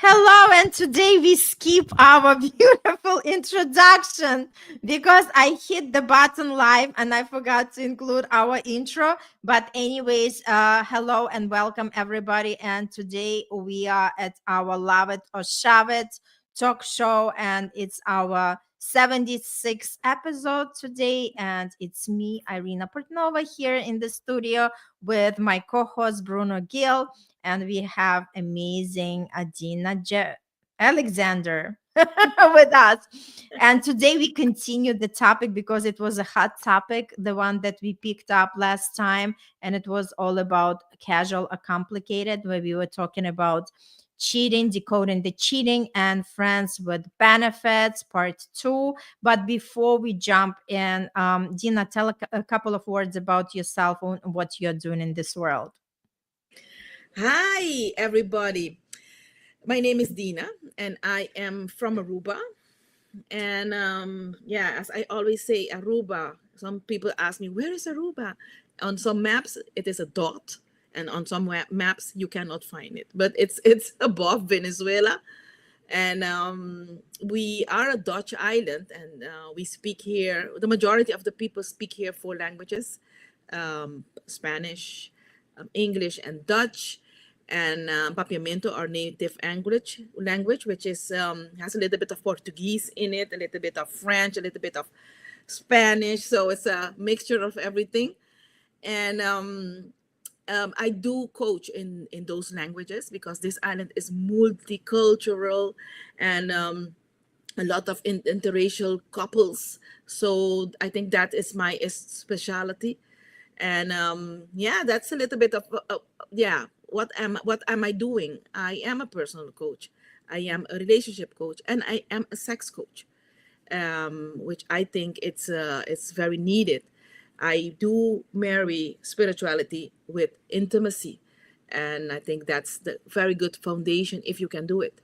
Hello, and today we skip our beautiful introduction because I hit the button live and I forgot to include our intro. But, anyways, hello and welcome everybody. And today we are at our Love It or Shove It talk show, and it's our 76th episode today. And it's me, Irina Portnova, here in the studio with my co host, Bruno Gil, and we have amazing Adina Alexander with us. And today we continue the topic because it was a hot topic, the one that we picked up last time, and it was all about casual or complicated, where we were talking about cheating, decoding the cheating, and friends with benefits, part two. But before we jump in, Dina, tell a couple of words about yourself and what you're doing in this world. Hi, everybody. My name is Dina, and I am from Aruba. And as I always say, Aruba. Some people ask me, where is Aruba? On some maps, it is a dot, and on some maps, you cannot find it. But it's above Venezuela, and we are a Dutch island, and we speak here. The majority of the people speak here four languages: Spanish, English, and Dutch. And Papiamento, our native language, which is has a little bit of Portuguese in it, a little bit of French, a little bit of Spanish. So it's a mixture of everything. And I do coach in those languages because this island is multicultural, and a lot of interracial couples. So I think that is my specialty. And that's a little bit of what am I doing? I am a personal coach, I am a relationship coach, and I am a sex coach, which I think it's very needed. I do marry spirituality with intimacy, and I think that's the very good foundation if you can do it.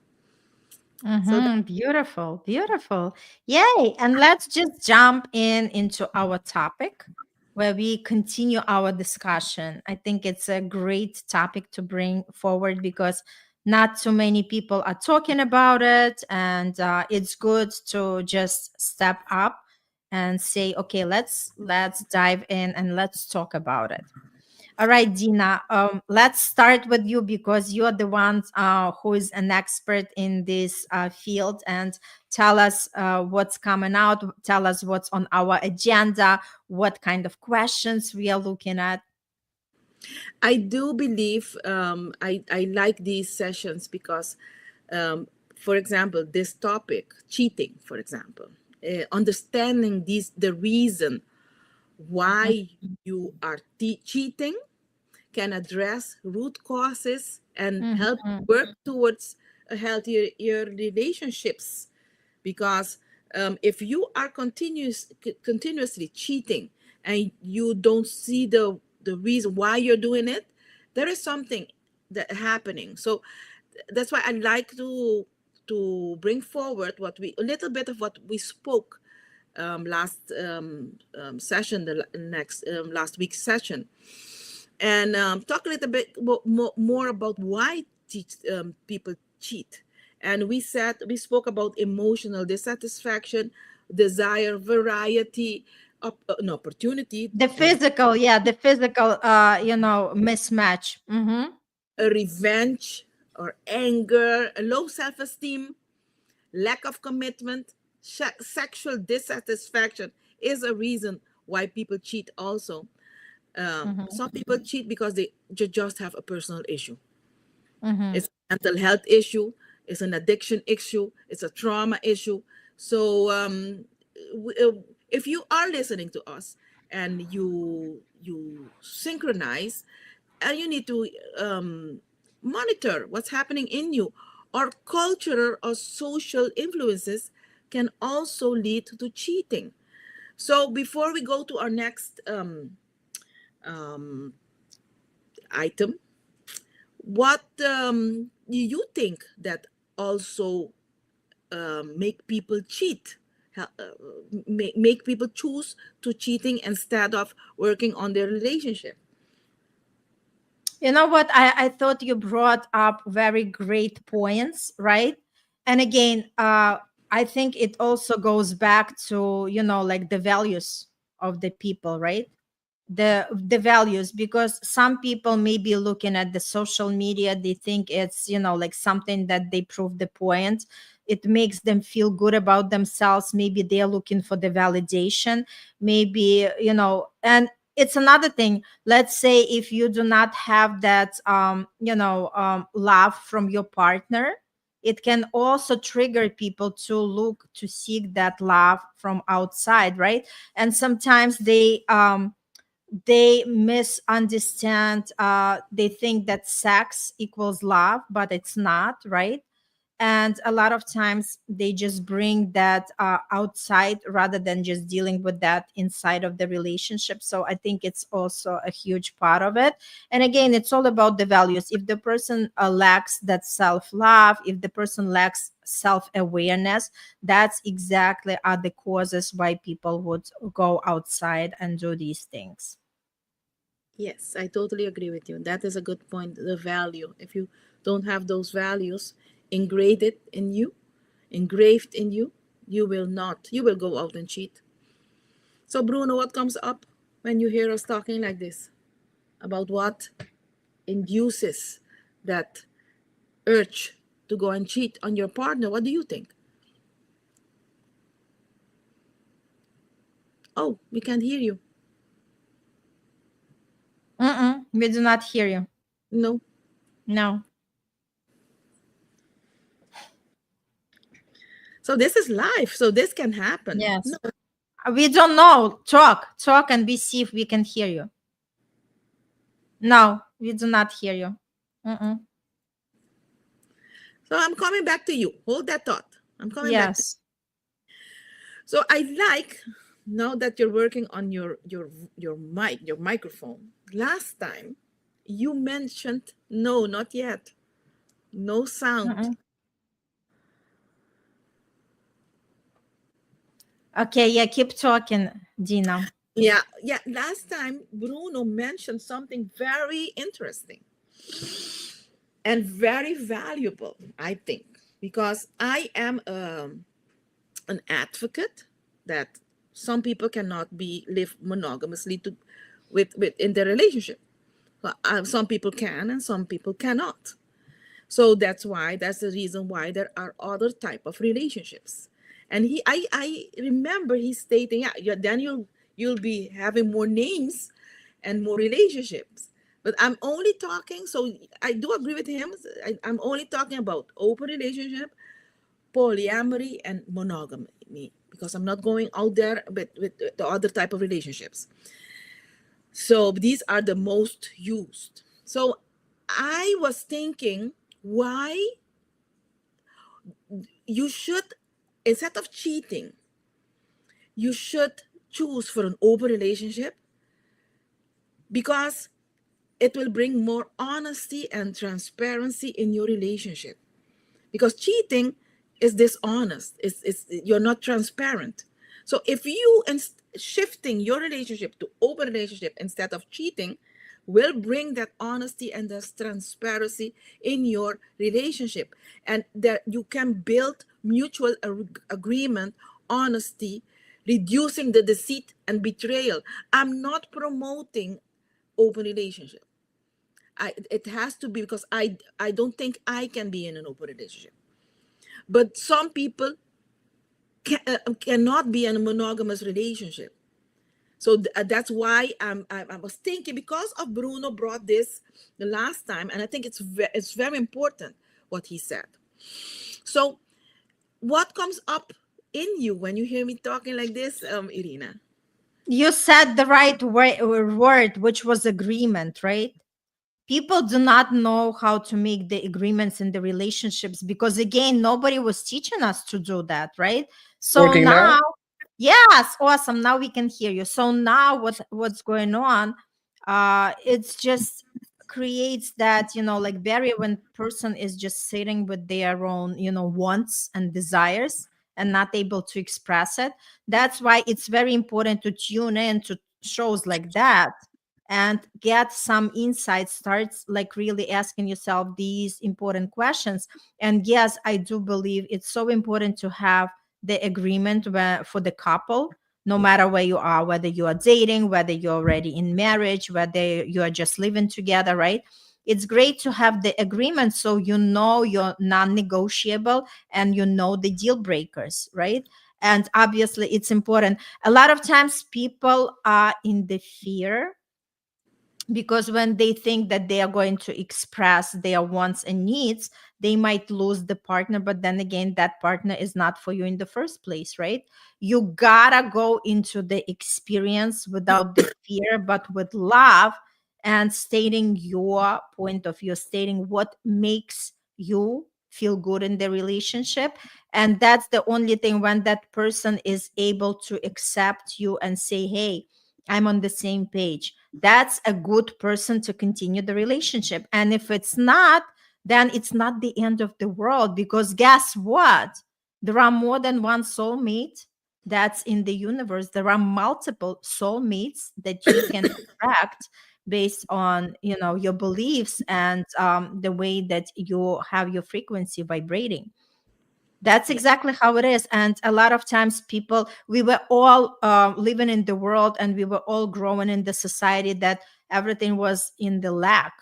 So Beautiful, beautiful. Yay. And let's just jump into our topic where we continue our discussion. I think it's a great topic to bring forward because not too many people are talking about it. And it's good to just step up and say, okay, let's dive in and let's talk about it. All right, Dina. Let's start with you because you're the one who is an expert in this field, and tell us what's coming out. Tell us what's on our agenda. What kind of questions we are looking at. I do believe I like these sessions because, for example, this topic, cheating, for example, understanding the reason why you are cheating can address root causes and help Mhm. work towards a healthier your relationships. Because if you are continuously cheating and you don't see the reason why you're doing it, there is something that happening. So that's why I like to bring forward what we a little bit of what we spoke last session, the next last week's session, and talk a little bit more about why people cheat. And we spoke about emotional dissatisfaction, desire, variety, no, opportunity, The physical, yeah, the physical, mismatch. a revenge or anger, a low self-esteem, lack of commitment, sexual dissatisfaction is a reason why people cheat also. Mm-hmm. Some people cheat because they just have a personal issue. Mm-hmm. It's a mental health issue, it's an addiction issue, it's a trauma issue. So if you are listening to us and you synchronize, and you need to monitor what's happening in you, or cultural or social influences can also lead to cheating. So before we go to our next um, item, what do you think that also make people cheat? Make people choose to cheating instead of working on their relationship? You know what? I thought you brought up very great points, right? And again, I think it also goes back to, like the values of the people, right? The values, because some people may be looking at the social media, they think it's, like something that they prove the point, it makes them feel good about themselves, maybe they're looking for the validation, maybe, and it's another thing. Let's say if you do not have that love from your partner, it can also trigger people to look to seek that love from outside, right? And sometimes they misunderstand, they think that sex equals love, but it's not, right? And a lot of times they just bring that outside rather than just dealing with that inside of the relationship. So I think it's also a huge part of it. And again, it's all about the values. If the person lacks that self love, if the person lacks self awareness, that's exactly are the causes why people would go outside and do these things. Yes, I totally agree with you. That is a good point. The value. If you don't have those values engraved in you, you will not. You will go out and cheat. So, Bruno, what comes up when you hear us talking like this about what induces that urge to go and cheat on your partner? What do you think? Oh, we can't hear you. We do not hear you. No. No. So this is life. So this can happen. No. Yes. We don't know. Talk, and we see if we can hear you. No, we do not hear you. Mm-mm. So I'm coming back to you. Hold that thought. I'm coming back to you. Yes. So I like now that you're working on your mic, your microphone. Last time you mentioned no, not yet. No sound. Mm-mm. Okay, yeah, keep talking, Dina. Yeah, yeah. Last time Bruno mentioned something very interesting and very valuable, I think, because I am an advocate that some people cannot be live monogamously to with in their relationship. Some people can and some people cannot. So that's the reason why there are other type of relationships. And I remember he stating, yeah, then you'll be having more names and more relationships. But I'm only talking, so I do agree with him. I'm only talking about open relationship, polyamory, and monogamy, because I'm not going out there with the other type of relationships. So these are the most used. So I was thinking, why you should, instead of cheating, you should choose for an open relationship, because it will bring more honesty and transparency in your relationship. Because cheating is dishonest, it's you're not transparent. So if you shifting your relationship to open relationship instead of cheating, will bring that honesty and that transparency in your relationship, and that you can build mutual agreement, honesty, reducing the deceit and betrayal. I'm not promoting open relationship. It has to be, because I don't think I can be in an open relationship. But some people cannot be in a monogamous relationship. So that's why I was thinking, because of Bruno brought this the last time, and I think it's very important what he said. So what comes up in you when you hear me talking like this, Irina? You said the right word, which was agreement, right? People do not know how to make the agreements in the relationships because, again, nobody was teaching us to do that, right? So Working now? now, yes, awesome, now we can hear you. So now what's going on, it's just creates that, like barrier when person is just sitting with their own, wants and desires and not able to express it. That's why it's very important to tune in to shows like that and get some insights, starts like really asking yourself these important questions. And yes, I do believe it's so important to have the agreement for the couple, no matter where you are, whether you are dating, whether you're already in marriage, whether you are just living together, right? It's great to have the agreement so you know your non-negotiable and you know the deal breakers, right? And obviously it's important. A lot of times people are in the fear, because when they think that they are going to express their wants and needs, they might lose the partner. But then again, that partner is not for you in the first place, right? You gotta go into the experience without the fear, but with love, and stating your point of view, stating what makes you feel good in the relationship. And that's the only thing. When that person is able to accept you and say, hey, I'm on the same page, that's a good person to continue the relationship. And if it's not, then it's not the end of the world, because guess what? There are more than one soulmate that's in the universe. There are multiple soulmates that you can attract based on, your beliefs and the way that you have your frequency vibrating. That's Yeah. exactly how it is. And a lot of times people, we were all living in the world, and we were all growing in the society that everything was in the lack.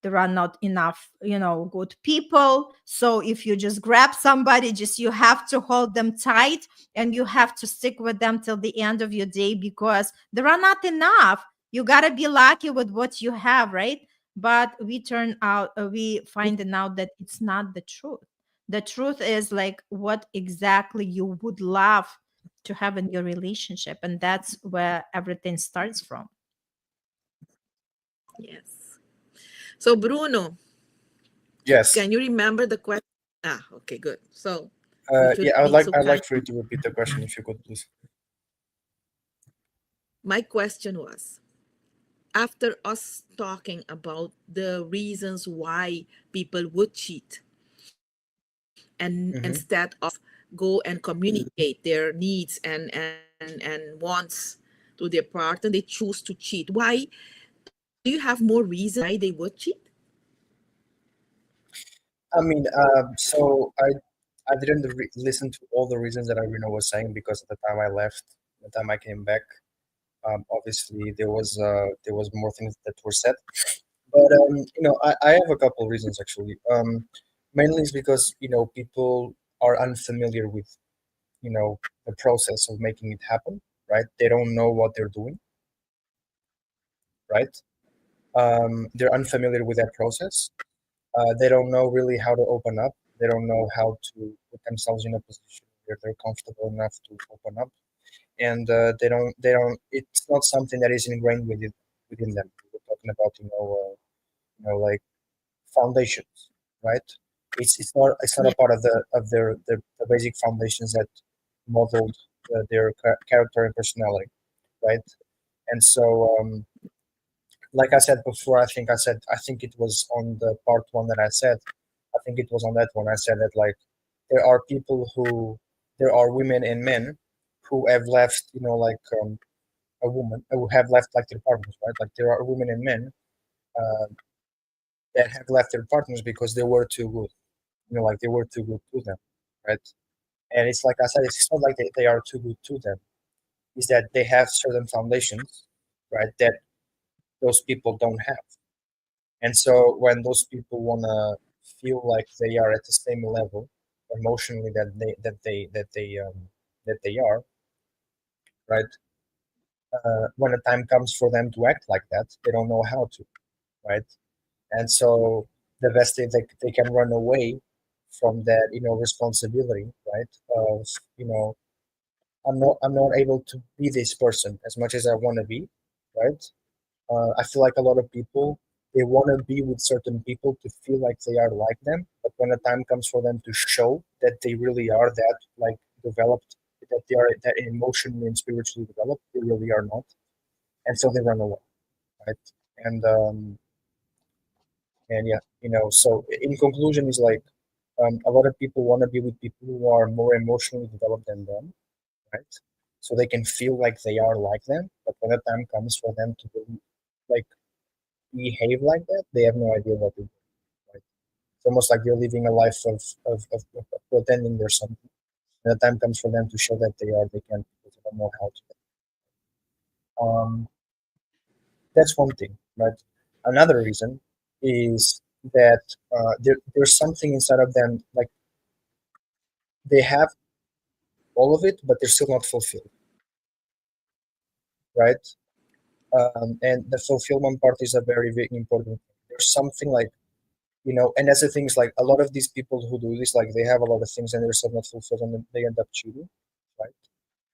There are not enough, good people. So if you just grab somebody, just you have to hold them tight, and you have to stick with them till the end of your day, because there are not enough. You got to be lucky with what you have, right? But we find out that it's not the truth. The truth is like what exactly you would love to have in your relationship, and that's where everything starts from. Yes. So Bruno, Yes. can you remember the question? Ah, okay, good. So would you Yeah, be so I'd kind? like for you to repeat the question if you could, please. My question was, after us talking about the reasons why people would cheat, and Hmm. instead of go and communicate their needs and wants to their partner, they choose to cheat. Why? Do you have more reasons why they would cheat? I mean, so I didn't listen to all the reasons that Irina was saying, because at the time I left, the time I came back, obviously there was more things that were said. But I have a couple reasons actually. Mainly is because people are unfamiliar with the process of making it happen, right? They don't know what they're doing, right? They're unfamiliar with that process. They don't know really how to open up. They don't know how to put themselves in a position where they're comfortable enough to open up, and they don't. It's not something that is ingrained within them. We're talking about like foundations, right? It's not a part of the basic foundations that modeled their character and personality, right? And so, like I said before, I think it was on the part one that I said. I think it was on that one I said that, like, there are people who there are women and men who have left, a woman who have left like their partners, right? Like there are women and men uh, that have left their partners because they were too good, like they were too good to them, right? And it's like I said, it's not like they are too good to them. Is that they have certain foundations, right? That those people don't have. And so when those people wanna feel like they are at the same level emotionally that they are, right? When the time comes for them to act like that, they don't know how to, right? And so the best thing they can run away from that, responsibility, right? Of I'm not able to be this person as much as I want to be, right? I feel like a lot of people they want to be with certain people to feel like they are like them, but when the time comes for them to show that they really are that like developed, that they are that emotionally and spiritually developed, they really are not, and so they run away, right? And yeah, so in conclusion, is like a lot of people want to be with people who are more emotionally developed than them, right? So they can feel like they are like them, but when the time comes for them to like behave like that, they have no idea what to do. Right? It's almost like you're living a life of pretending there's something. And the time comes for them to show that they are, they can't because they don't know how to. Um, that's one thing, right? Another reason is that there's something inside of them, like they have all of it, but they're still not fulfilled, right? And the fulfillment part is a very, very important thing. There's something like, and that's the thing is like a lot of these people who do this, like they have a lot of things and they're still not fulfilled and then they end up cheating, right?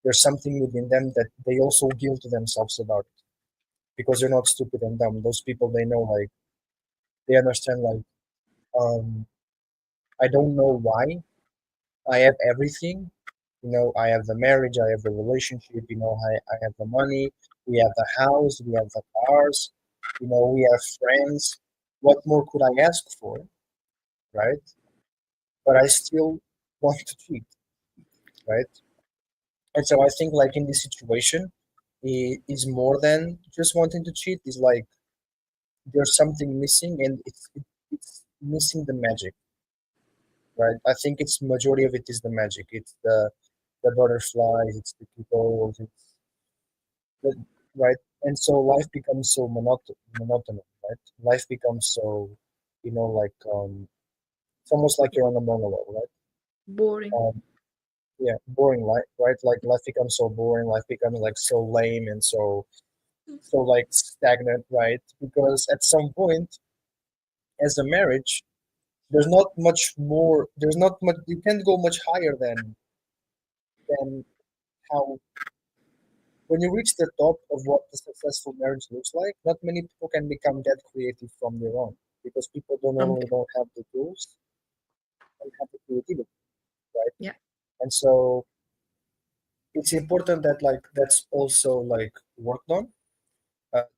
There's something within them that they also guilt themselves about it because they're not stupid and dumb. Those people, they know, like, they understand, like, um, I don't know why I have everything. I have the marriage, I have the relationship, I have the money, we have the house, we have the cars, we have friends. What more could I ask for, right? But I still want to cheat, right? And so I think, like, in this situation, it is more than just wanting to cheat. Is like there's something missing, and it's missing the magic, right? I think it's majority of it is the magic. It's the butterflies, it's the people, it's the, right? And so life becomes so monotonous, right? Life becomes so, like it's almost like you're on a monologue, right? Boring. Yeah, boring life, right? Like life becomes so boring, life becomes like so lame and so like stagnant, right? Because at some point, as a marriage, there's not much more. There's not much. You can't go much higher than how when you reach the top of what the successful marriage looks like. Not many people can become that creative from their own because people don't Um, normally don't have the tools and have the creativity, right? yeah. And so it's important that like that's also like worked on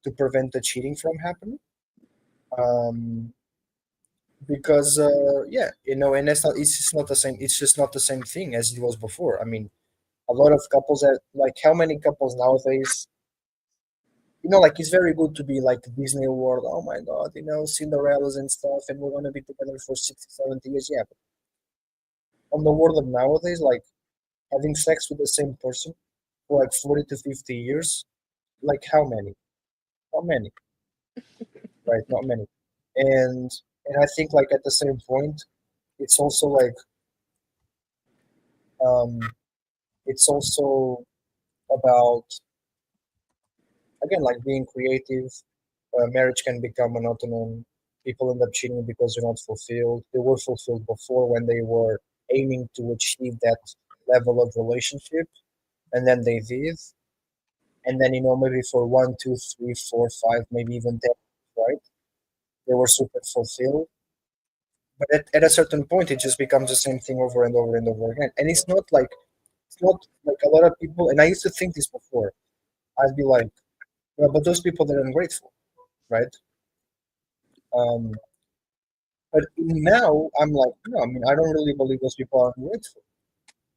to prevent the cheating from happening. Um, because yeah, and that's not it's just not the same. It's just not the same thing as it was before. I mean, a lot of couples that like how many couples nowadays, like it's very good to be like Disney World. Oh my God, Cinderellas and stuff, and we're gonna be together for 60, 70 years. Yeah, but on the world of nowadays, like having sex with the same person for like 40 to 50 years, like how many? Not many, right? Not many. And and I think like at the same point, it's also like um it's also about again like being creative. Marriage can become monotonous. People end up cheating because they're not fulfilled. They were fulfilled before when they were aiming to achieve that level of relationship, and then they did, and then maybe for 1, 2, 3, 4, 5, maybe even 10, right? They were super fulfilled, but at a certain point, it just becomes the same thing over and over and over again. And it's not like a lot of people. And I used to think this before. I'd be like, well, but those people they're ungrateful, right? Um, but now I'm like, no, I mean, I don't really believe those people are ungrateful.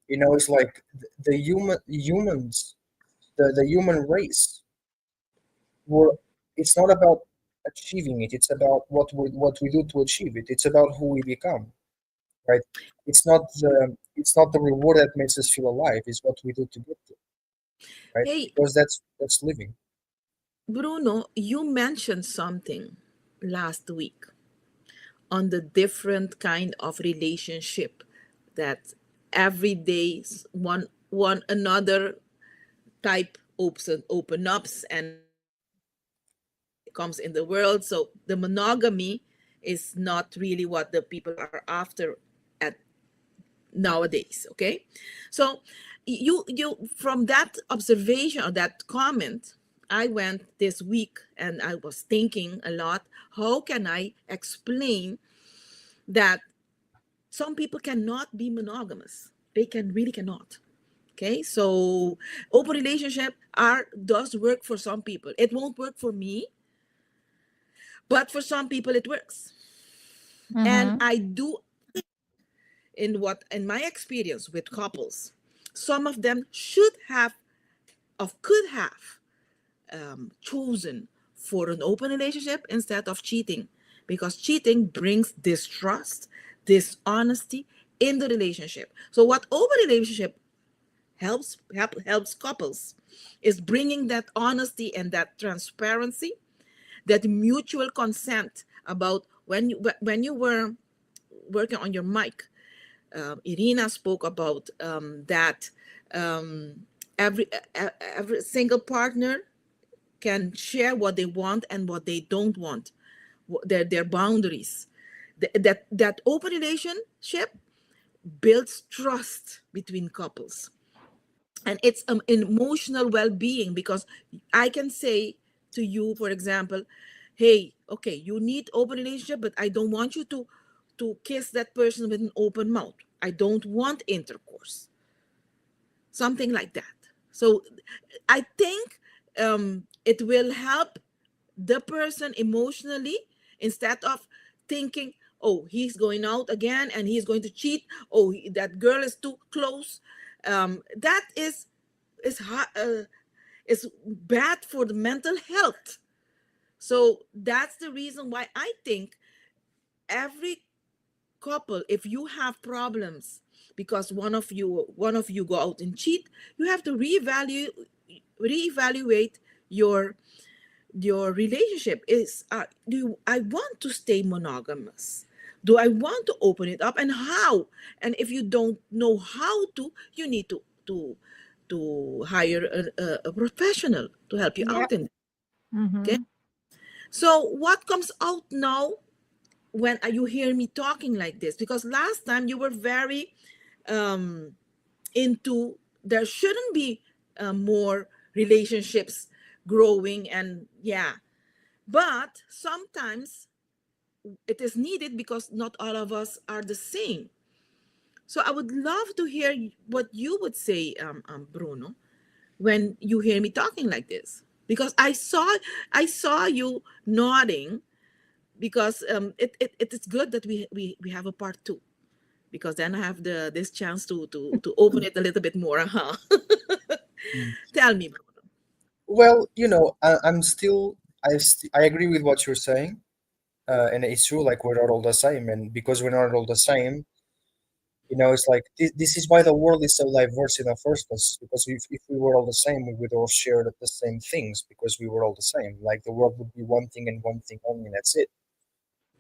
It's like the humans, the human race. We're, it's not about achieving it. It's about what we do to achieve it. It's about who we become, right? It's not the reward that makes us feel alive. It's what we do to get there, right? Hey, Because that's living. Bruno, you mentioned something last week on the different kind of relationship that every day one another type open ups and comes in the world. So the monogamy is not really what the people are after at nowadays. Okay, so you from that observation or that comment, I went this week and I was thinking a lot. How can I explain that some people cannot be monogamous? They can really cannot. Okay, so open relationship are does work for some people. It won't work for me, but for some people it works. And Mm-hmm. I do in my experience with couples, some of them should have of could have chosen for an open relationship instead of cheating, because cheating brings distrust, dishonesty in the relationship. So what open relationship helps couples is bringing that honesty and that transparency, that mutual consent about when you were working on your mic. Irina spoke about that every every single partner can share what they want and what they don't want, their boundaries. That open relationship builds trust between couples, and it's emotional well-being, because I can say to you, for example, hey, okay, you need open relationship, but I don't want you to kiss that person with an open mouth. I don't want intercourse, something like that. So I think it will help the person emotionally, instead of thinking, oh, he's going out again and he's going to cheat, oh, that girl is too close. That is is bad for the mental health. So that's the reason why I think every couple, if you have problems because one of you go out and cheat, you have to reevaluate your relationship. Is do I want to stay monogamous? Do I want to open it up, and how? And if you don't know how to, you need to hire a professional to help you Yeah. out in it. Okay. Mm-hmm. So what comes out now when you hear me talking like this? Because last time you were very um into, there shouldn't be more relationships growing, and yeah, but sometimes it is needed because not all of us are the same. So I would love to hear what you would say, Bruno, when you hear me talking like this, because I saw you nodding, because it is good that we have a part two, because then I have this chance to open it a little bit more. Huh? Mm. Tell me, Bruno. Well, I agree with what you're saying, and it's true. Like we're not all the same, and because we're not all the same, it's like this is why the world is so diverse in the first place. Because if we were all the same, we would all share the same things because we were all the same. Like the world would be one thing and one thing only, and that's it.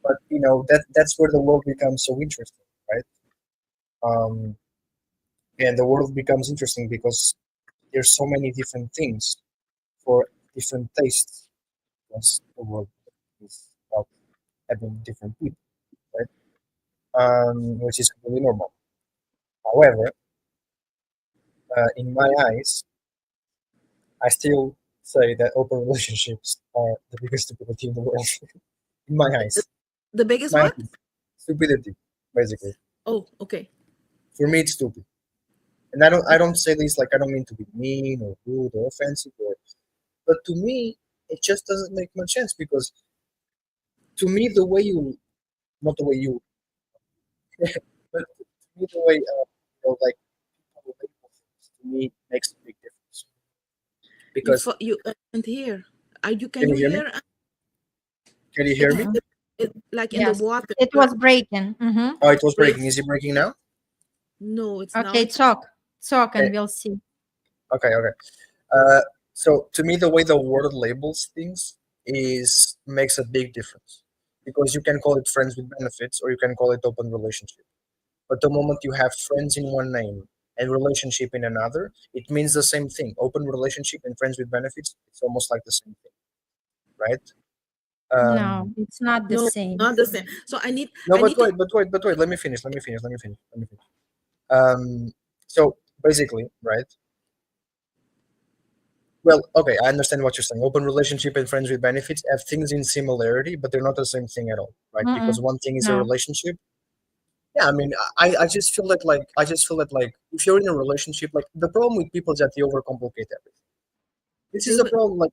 But that's where the world becomes so interesting, right? Um, and the world becomes interesting because there's so many different things for different tastes. Because the world is about having different people, right? Which is completely normal. However, in my eyes, I still say that open relationships are the biggest stupidity in the world. In my The, eyes, the biggest my what? opinion. Stupidity, basically. Oh, okay. For me, it's stupid. And I don't say this like I don't mean to be mean or rude or offensive, but to me, it just doesn't make much sense because to me, the way you, not the way you, but to me, the way, like people label things, to me, makes a big difference. Because, You and here, are you? Can can you you hear me? hear? Can you hear It, me? Mm-hmm. like in the Yes, water. it was breaking. Mm-hmm. Oh, it was Break. breaking. Is it breaking now? No, it's now. Okay, It's talk, Okay, and we'll see. okay. Uh, so to me, the way the world labels things is makes a big difference because you can call it friends with benefits or you can call it open relationship. But the moment you have friends in one name and relationship in another, it means the same thing. Open relationship and friends with benefits, it's almost like the same thing, right? No, Um, it's not the no, same. not the same. So I need no, I need to. but wait. Let me finish. Let me finish. So basically, right? Well, okay, I understand what you're saying. Open relationship and friends with benefits have things in similarity, but they're not the same thing at all, right? Because Mm-mm. one thing is a No, relationship. Yeah, I mean, I just feel that like if you're in a relationship, like the problem with people is that they overcomplicate everything. This is You the problem. Like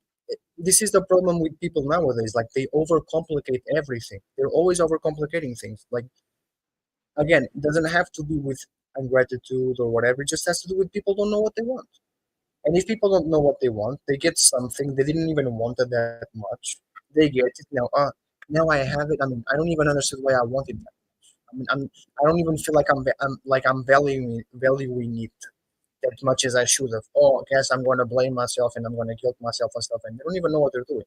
this is the problem with people nowadays. Like they overcomplicate everything. They're always overcomplicating things. Like again, it doesn't have to do with ingratitude or whatever. It just has to do with people don't know what they want. And if people don't know what they want, they get something they didn't even want it that much. they get it now. Now I have it. I mean, I don't even understand why I want it that much. I mean, I don't even feel like I'm valuing it that much as I should have. Oh, I guess I'm going to blame myself and I'm going to guilt myself and stuff, and they don't even know what they're doing.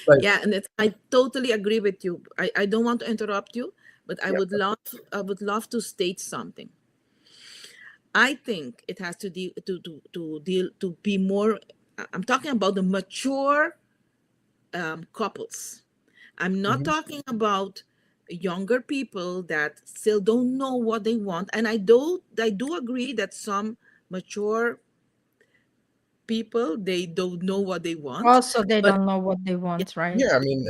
But Yeah, and I totally agree with you. I don't want to interrupt you, but yeah, I would love to state something. I think it has to deal to be more. I'm talking about the mature couples. I'm not hmm talking about younger people that still don't know what they want. And I do agree that some mature people, they don't know what they want, Also, they but don't know what they want, right? yeah. I mean,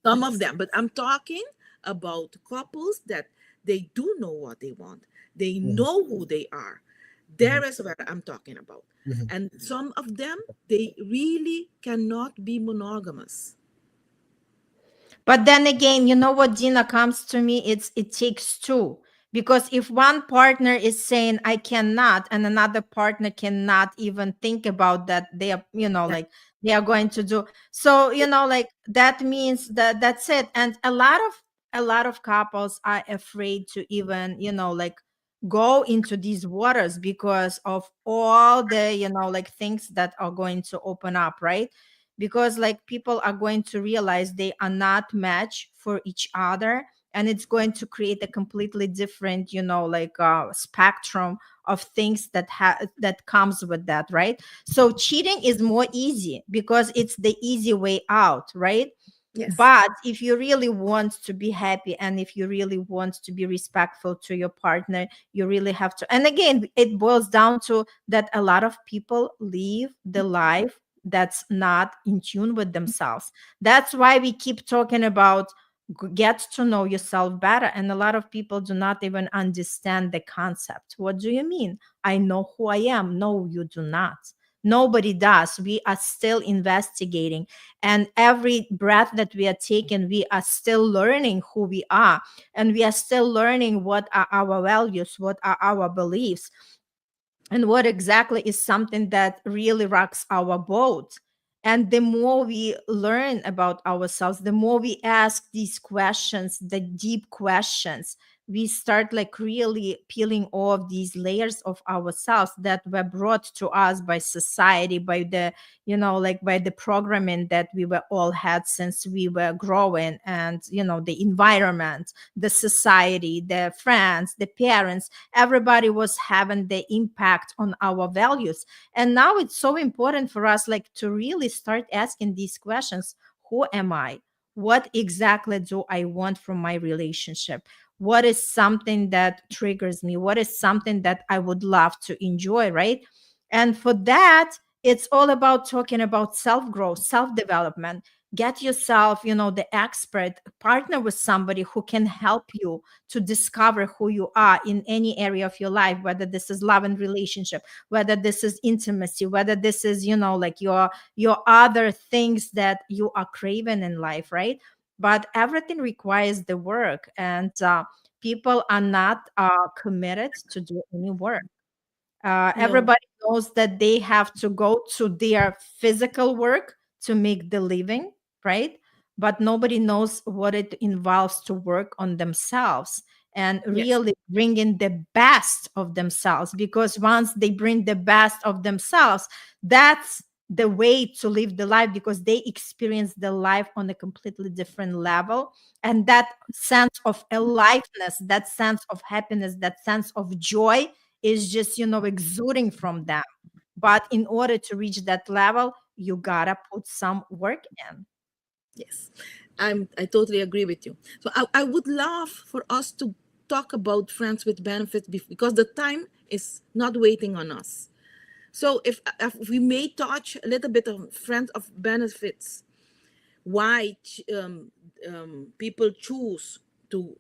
some of them. But I'm talking about couples that they do know what they want. They mhm, know who they are. mhm, There is what I'm talking about. mhm. And some of them, they really cannot be monogamous. But then again, you know what, Dina, comes to me? It takes two. Because if one partner is saying I cannot, and another partner cannot even think about that, they are, Yeah. like they are going to do. So, like that means that that's it. And a lot of couples are afraid to even, like go into these waters because of all the, like things that are going to open up, right? Because like people are going to realize they are not matched for each other, and it's going to create a completely different, like spectrum of things that comes with that, right? So cheating is more easy because it's the easy way out, right? Yes. But if you really want to be happy, and if you really want to be respectful to your partner, you really have to. And again, it boils down to that a lot of people live the life that's not in tune with themselves. That's why we keep talking about get to know yourself better. And a lot of people do not even understand the concept. What do you mean? I know who I am. No, you do not. Nobody does. We are still investigating, and every breath that we are taking, we are still learning who we are, and we are still learning what are our values, what are our beliefs, and what exactly is something that really rocks our boat. And the more we learn about ourselves, the more we ask these questions, the deep questions, we start like really peeling off these layers of ourselves that were brought to us by society, by the, like by the programming that we were all had since we were growing, and the environment, the society, the friends, the parents, everybody was having the impact on our values. And now it's so important for us like to really start asking these questions. Who am I? What exactly do I want from my relationship? What is something that triggers me? What is something that I would love to enjoy, right? And for that, it's all about talking about self growth, self development. Get yourself, the expert, partner with somebody who can help you to discover who you are in any area of your life, whether this is love and relationship, whether this is intimacy, whether this is, like your other things that you are craving in life, right? But everything requires the work, and people are not committed to do any work. No. Everybody knows that they have to go to their physical work to make the living, right? But nobody knows what it involves to work on themselves and Yes. really bring in the best of themselves. Because once they bring the best of themselves, that's the way to live the life, because they experience the life on a completely different level. And that sense of aliveness, that sense of happiness, that sense of joy is just exuding from them. But in order to reach that level, you gotta put some work in. Yes, I totally agree with you. So I would love for us to talk about friends with benefits because the time is not waiting on us. So if we may touch a little bit of friends of benefits, why people choose to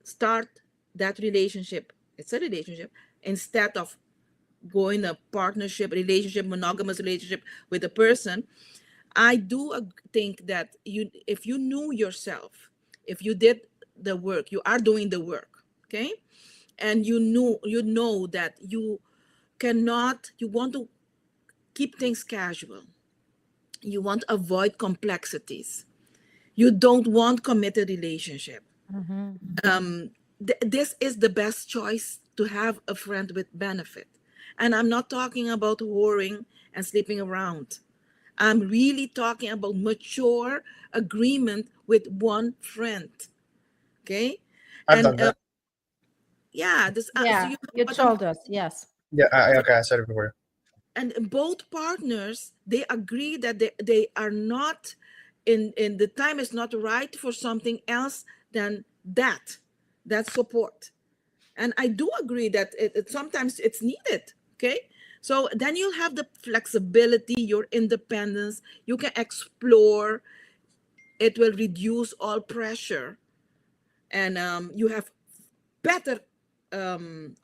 start that relationship. It's a relationship instead of going a partnership relationship, monogamous relationship with a person. I do think that if you knew yourself, if you did the work, you are doing the work, okay, and you know that you want to keep things casual. You want to avoid complexities. You don't want committed relationship. Mhm. This is the best choice to have a friend with benefit. And I'm not talking about whoring and sleeping around. I'm really talking about mature agreement with one friend. Okay. I've And done that. yeah, this so Yeah, you know you what I'm told us. Yes. Yeah, okay, I said it before. and both partners they agree that they are not in the time is not right for something else than that support. And I do agree that sometimes it's needed. Okay, so then you'll have the flexibility, your independence, you can explore, it will reduce all pressure, and you have better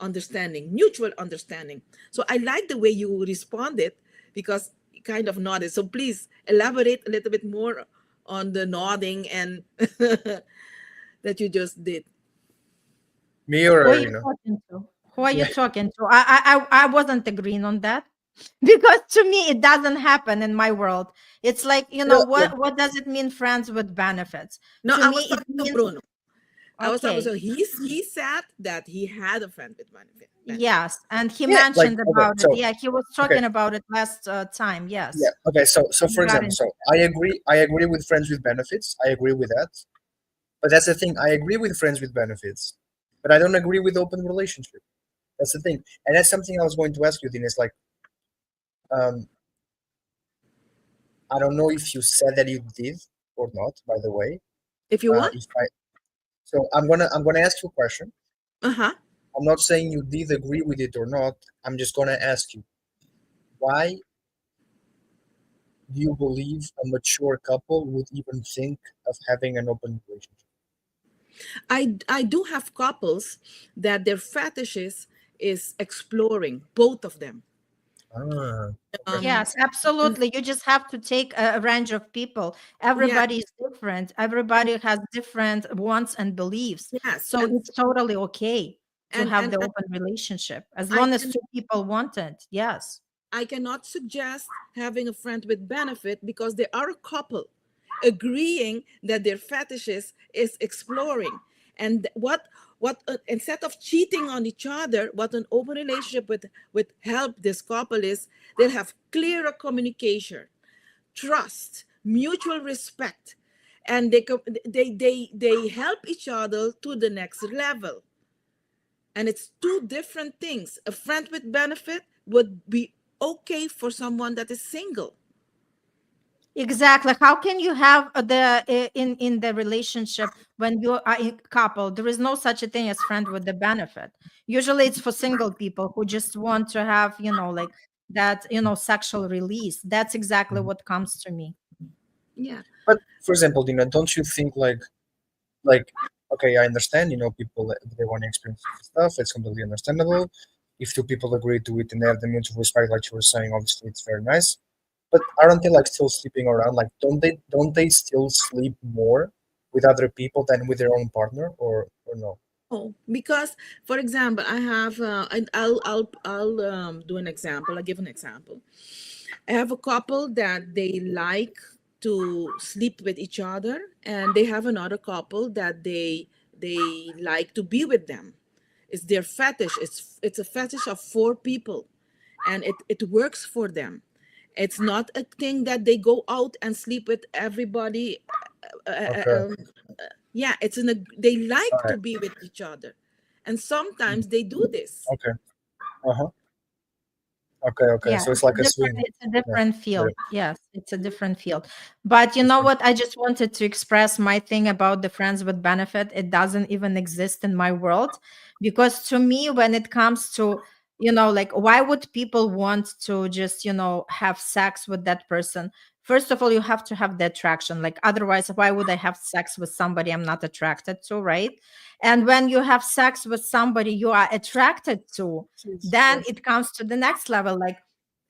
understanding, mutual understanding. So I like the way you responded because you kind of nodded. So please elaborate a little bit more on the nodding and that you just did. Me or Who are you Irina? talking to? Who are you Yeah, talking to? I wasn't agreeing on that because to me it doesn't happen in my world. It's like, yeah, like what does it mean friends with benefits? No, To I me was it talking to means Bruno. I was talking, okay. so he said that he had a friend with benefit. Yes, and he yeah, like mentioned okay, about it. so Yeah, he was okay, talking about it last time. yeah, Yes. okay. So We for got example, into so I agree with friends with benefits. I agree with that. But that's the thing. I agree with friends with benefits, but I don't agree with open relationship. That's the thing, and that's something I was going to ask you, Dean. Is like, um, I don't know if you said that you did or not. By the way, If you want. if I so I'm gonna ask you a question. Uh-huh. I'm not saying you did agree with it or not. I'm just gonna ask you why do you believe a mature couple would even think of having an open relationship? I do have couples that their fetishes is exploring, both of them. Ah, okay. Um Yes, and absolutely. You just have to take a range of people. yeah, Everybody is different. and Everybody has different wants and beliefs. yes, So it's totally okay to have and the open relationship as I long as can two people want it. Yes. I cannot suggest having a friend with benefit because they are a couple agreeing that their fetishes is exploring. And what instead of cheating on each other, what an open relationship with help this couple is, they'll have clearer communication, trust, mutual respect, and they help each other to the next level. And it's two different things. A friend with benefit would be okay for someone that is single. Exactly. How can you have in the relationship when you are in couple? There is no such a thing as friend with the benefit. Usually, it's for single people who just want to have, like that, sexual release. That's exactly Mhm. what comes to me. Yeah. But for example, Dina, don't you think like okay, I understand, people they want to experience stuff. It's completely understandable. If two people agree to it and they have the mutual respect, like you were saying, obviously it's very nice. But aren't they like still sleeping around? Like don't they still sleep more with other people than with their own partner or no? Oh, because for example, I have I'll do an example. I'll give an example. I have a couple that they like to sleep with each other, and they have another couple that they like to be with them. It's their fetish. It's a fetish of four people, and it works for them. It's not a thing that they go out and sleep with everybody. Uh, uh, Okay. um, yeah, they All like to right. be with each other, and Mm, sometimes they do this. okay. Uh-huh. Okay, okay. Yeah, So it's like a swing. it's a Yeah. different Got field. it. Yes, it's a different field. But you know Different. what? I just wanted to express my thing about the friends with benefit. It doesn't even exist in my world because to me, when it comes to, like why would people want to just, have sex with that person? First of all, you have to have the attraction. Like otherwise, why would I have sex with somebody I'm not attracted to, right? And when you have sex with somebody you are attracted to, then it comes to the next level. Like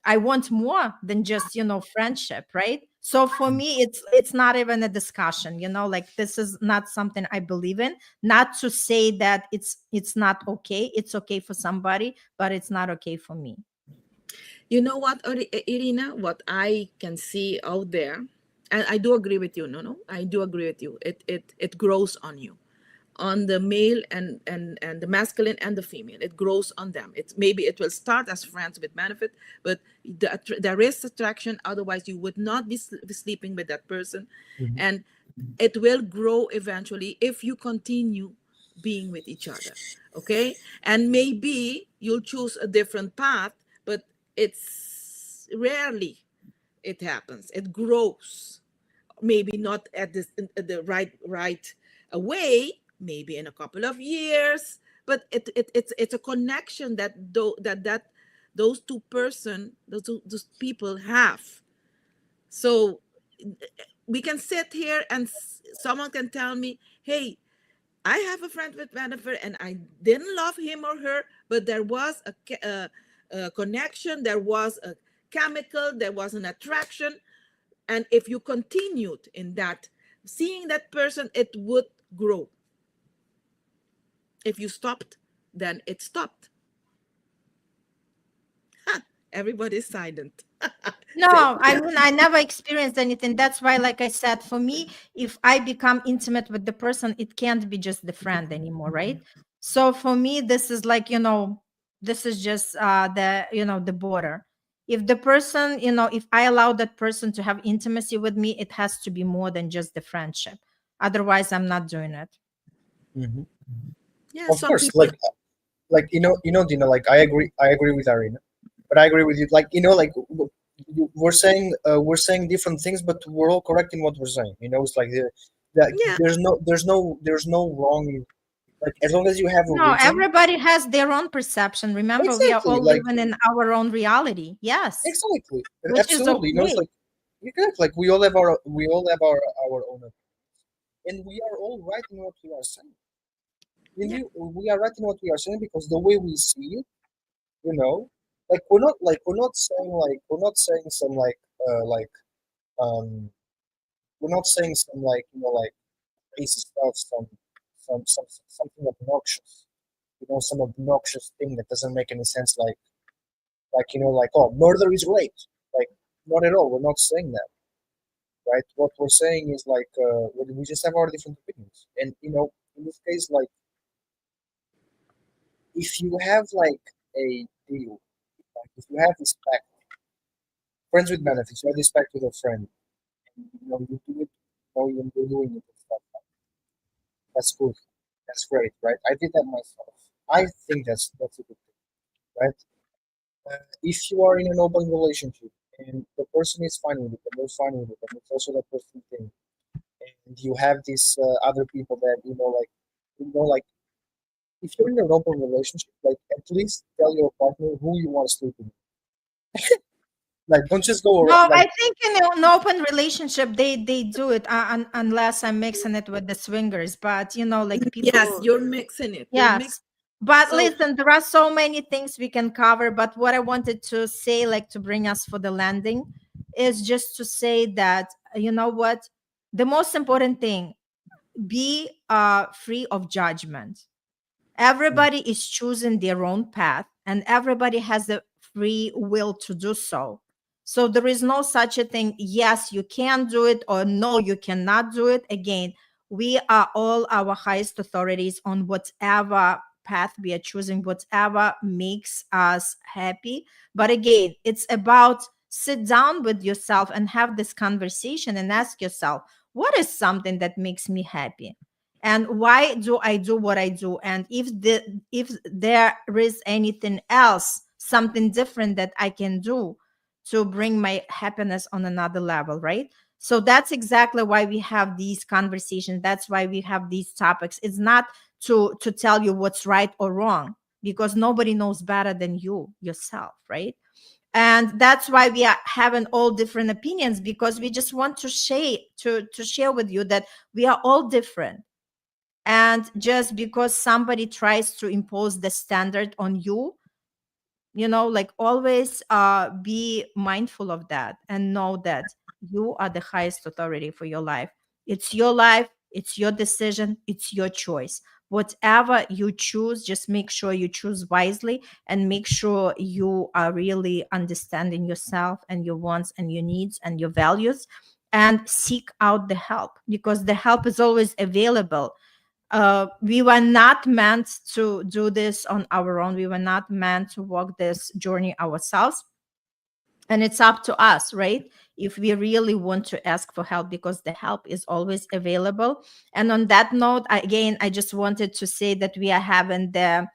I want more than just, friendship, right? So for me it's not even a discussion, like this is not something I believe in. Not to say that it's not okay. It's okay for somebody, but it's not okay for me. You know what, Irina? What I can see out there, and I do agree with you. No, I do agree with you. It grows on you, on the male and the masculine and the female. It grows on them. It maybe it will start as friends with benefit, but there is attraction. Otherwise, you would not be sleeping with that person, Mhm. and it will grow eventually if you continue being with each other. Okay, and maybe you'll choose a different path, but it's rarely it happens. It grows, maybe not at this at the right way, maybe in a couple of years, but it's a connection that those two people have. So we can sit here and someone can tell me, hey, I have a friend with benefit and I didn't love him or her, but there was a connection, there was a chemical, there was an attraction. And if you continued in that, seeing that person, it would grow. If you stopped, then it stopped. Everybody's silent. No, I mean, I never experienced anything. That's why, like I said, for me, if I become intimate with the person, it can't be just the friend anymore, right? So for me, this is like, this is just the border. If the person, if I allow that person to have intimacy with me, it has to be more than just the friendship. Otherwise, I'm not doing it. Mhm. Yeah, Of some course, people. Dina, like I agree with Irina, but I agree with you. Like, like we're saying different things, but we're all correct in what we're saying. It's like that Yeah, there's no wrong. Like, as long as you have a No, reason. everybody has their own perception. Remember, we are Exactly. all Like, living in our own reality. Yes, exactly, which is absolutely. It's okay. like exactly, like we all have our own opinions, and we are all right in what we are saying. And yeah, we are right in what we are saying because the way we see it, you know, we're not saying some um we're not saying some like crazy stuff, something obnoxious, some obnoxious thing that doesn't make any sense, like, oh, murder is rape. Like, not at all. We're not saying that, right? What we're saying is like we just have our different opinions, and in this case, like, if you have like a deal, like if you have this pact, friends with benefits, you have this pact with a friend, and you do it, you're doing it and stuff. That's good. That's great, right? I did that myself. I think that's a good thing, right? If you are in an open relationship and the person is fine with it and you're fine with it, and it's also that person thing, and you have these other people that like if you're in an open relationship, like, at least tell your partner who you want to sleep with. Like, don't just go around No, like. I think in an open relationship, they do it unless I'm mixing it with the swingers. But like yes, people, you're mixing it. You're yes. mixing. But So listen, there are so many things we can cover. But what I wanted to say, like to bring us for the landing, is just to say that you know what, the most important thing, be free of judgment. Everybody is choosing their own path and everybody has the free will to do so. So there is no such a thing, yes, you can do it, or no, you cannot do it. Again, we are all our highest authorities on whatever path we are choosing, whatever makes us happy. But again, it's about sit down with yourself and have this conversation and ask yourself, what is something that makes me happy? And why do I do what I do? And if there is anything else, something different that I can do to bring my happiness on another level, right? So that's exactly why we have these conversations. That's why we have these topics. It's not to tell you what's right or wrong, because nobody knows better than you yourself, right? And that's why we are having all different opinions, because we just want to share with you that we are all different. And just because somebody tries to impose the standard on you, like, always be mindful of that and know that you are the highest authority for your life. It's your life, it's your decision, it's your choice. whatever you choose, just make sure you choose wisely, and make sure you are really understanding yourself and your wants and your needs and your values, and seek out the help, because the help is always available. We were not meant to do this on our own. We were not meant to walk this journey ourselves. And it's up to us, right? If we really want to ask for help, because the help is always available. And on that note, again, I just wanted to say that we are having the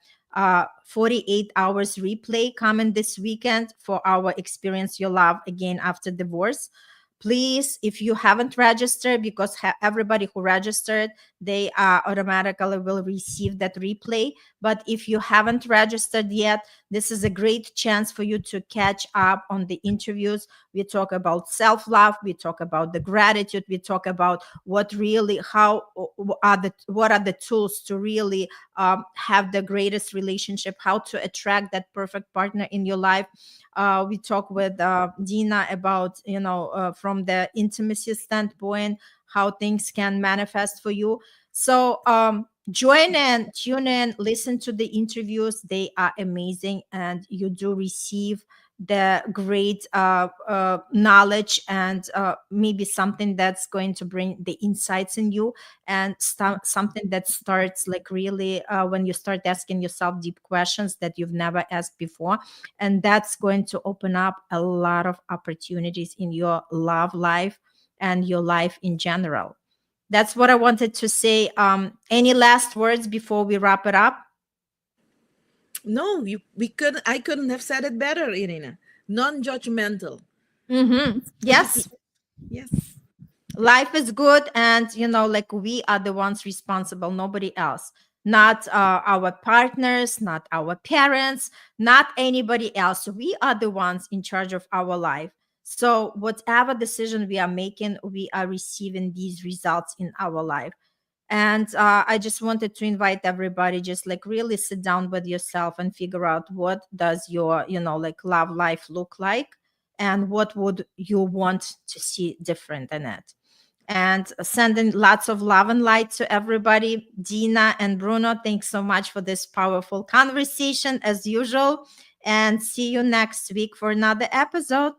48 hours replay coming this weekend for our Experience Your Love Again After Divorce. Please, if you haven't registered, because everybody who registered, they automatically will receive that replay. But if you haven't registered yet, this is a great chance for you to catch up on the interviews. We talk about self-love, we talk about the gratitude, we talk about what are the tools to really have the greatest relationship, how to attract that perfect partner in your life. We talk with Dina about, from the intimacy standpoint, how things can manifest for you. So join in, tune in, listen to the interviews. They are amazing, and you do receive the great knowledge, and maybe something that's going to bring the insights in you, and something that starts like really when you start asking yourself deep questions that you've never asked before. And that's going to open up a lot of opportunities in your love life and your life in general. That's what I wanted to say. Any last words before we wrap it up? No, I couldn't have said it better, Irina. Non-judgmental. Yes. Yes. Life is good, and like, we are the ones responsible, nobody else. Not our partners, not our parents, not anybody else. We are the ones in charge of our life. So whatever decision we are making, we are receiving these results in our life. And I just wanted to invite everybody, just like really sit down with yourself and figure out, what does your like love life look like, and what would you want to see different in it. And sending lots of love and light to everybody. Dina and Bruno, thanks so much for this powerful conversation as usual. And see you next week for another episode.